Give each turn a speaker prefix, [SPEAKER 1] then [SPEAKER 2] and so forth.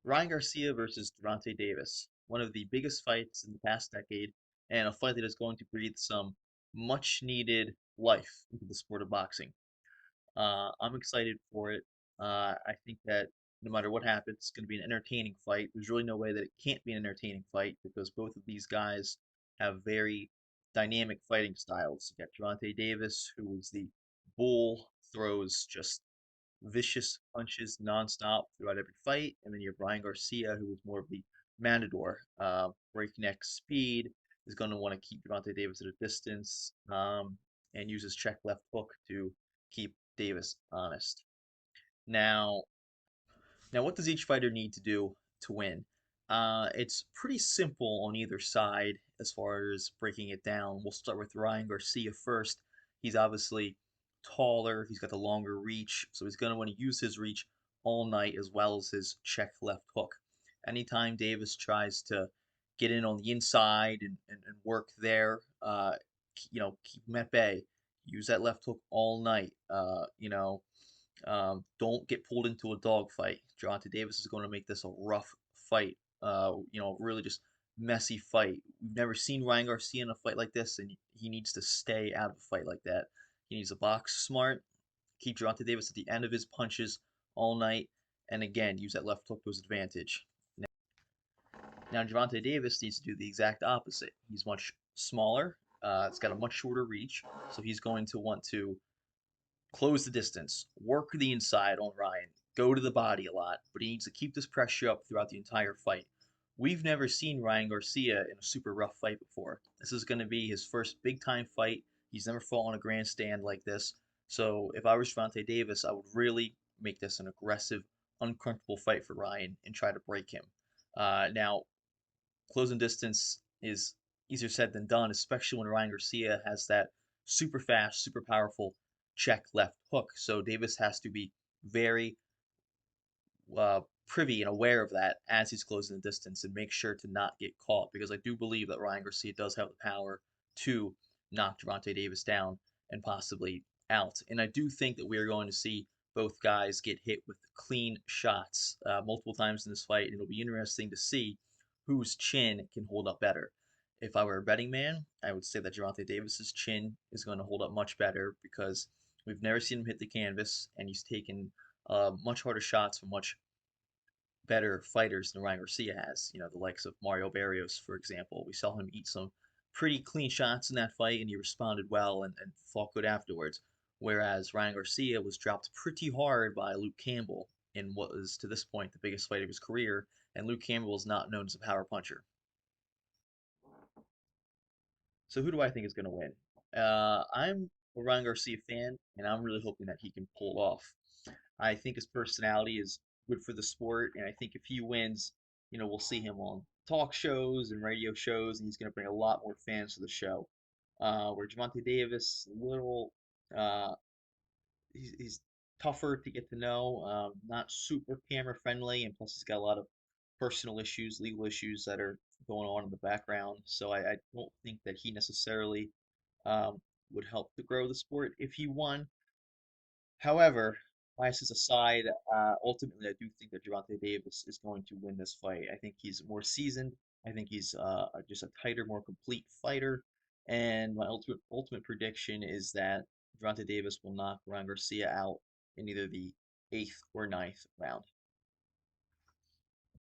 [SPEAKER 1] Ryan Garcia versus Gervonta Davis, one of the biggest fights in the past decade, and a fight that is going to breathe some much needed life into the sport of boxing. I'm excited for it. I think that no matter what happens, it's going to be an entertaining fight. There's really no way that it can't be an entertaining fight because both of these guys have very dynamic fighting styles. You got Gervonta Davis, who is the bull, throws just vicious punches nonstop throughout every fight. And then you have Ryan Garcia, who is more of the matador, breakneck speed, is going to want to keep Gervonta Davis at a distance, and uses check left hook to keep Davis honest. Now, now, what does each fighter need to do to win? It's pretty simple on either side as far as breaking it down. We'll start with Ryan Garcia first. He's obviously taller, he's got the longer reach, so he's going to want to use his reach all night as well as his check left hook. Anytime Davis tries to get in on the inside and work there, keep him at bay. Use that left hook all night. Don't get pulled into a dogfight. Gervonta Davis is going to make this a rough fight. Really just messy fight. We've never seen Ryan Garcia in a fight like this, and he needs to stay out of a fight like that. He needs to box smart, keep Gervonta Davis at the end of his punches all night, and again, use that left hook to his advantage. Now, Gervonta Davis needs to do the exact opposite. He's much smaller. It's got a much shorter reach, so he's going to want to close the distance, work the inside on Ryan, go to the body a lot, but he needs to keep this pressure up throughout the entire fight. We've never seen Ryan Garcia in a super rough fight before. This is going to be his first big time fight. He's never fought on a grandstand like this. So if I was Gervonta Davis, I would really make this an aggressive, uncomfortable fight for Ryan and try to break him. Now, closing distance is easier said than done, especially when Ryan Garcia has that super fast, super powerful check left hook. So Davis has to be very privy and aware of that as he's closing the distance and make sure to not get caught because I do believe that Ryan Garcia does have the power to knock Gervonta Davis down and possibly out. And I do think that we are going to see both guys get hit with clean shots multiple times in this fight, and it'll be interesting to see whose chin can hold up better. If I were a betting man, I would say that Gervonta Davis's chin is going to hold up much better because we've never seen him hit the canvas, and he's taken much harder shots from much better fighters than Ryan Garcia has. You know, the likes of Mario Barrios, for example. We saw him eat some pretty clean shots in that fight, and he responded well and fought good afterwards. Whereas Ryan Garcia was dropped pretty hard by Luke Campbell in what was to this point the biggest fight of his career, and Luke Campbell is not known as a power puncher. So who do I think is going to win? I'm a Ryan Garcia fan, and I'm really hoping that he can pull it off. I think his personality is good for the sport, and I think if he wins, we'll see him on talk shows and radio shows, and he's going to bring a lot more fans to the show. Where Gervonta Davis, a little, uh, he's tougher to get to know, not super camera friendly, and plus he's got a lot of personal issues, legal issues that are going on in the background. So I don't think that he necessarily would help to grow the sport if he won. However, biases aside, ultimately I do think that Gervonta Davis is going to win this fight. I think he's more seasoned. I think he's just a tighter, more complete fighter. And my ultimate prediction is that Gervonta Davis will knock Ryan Garcia out in either the eighth or ninth round.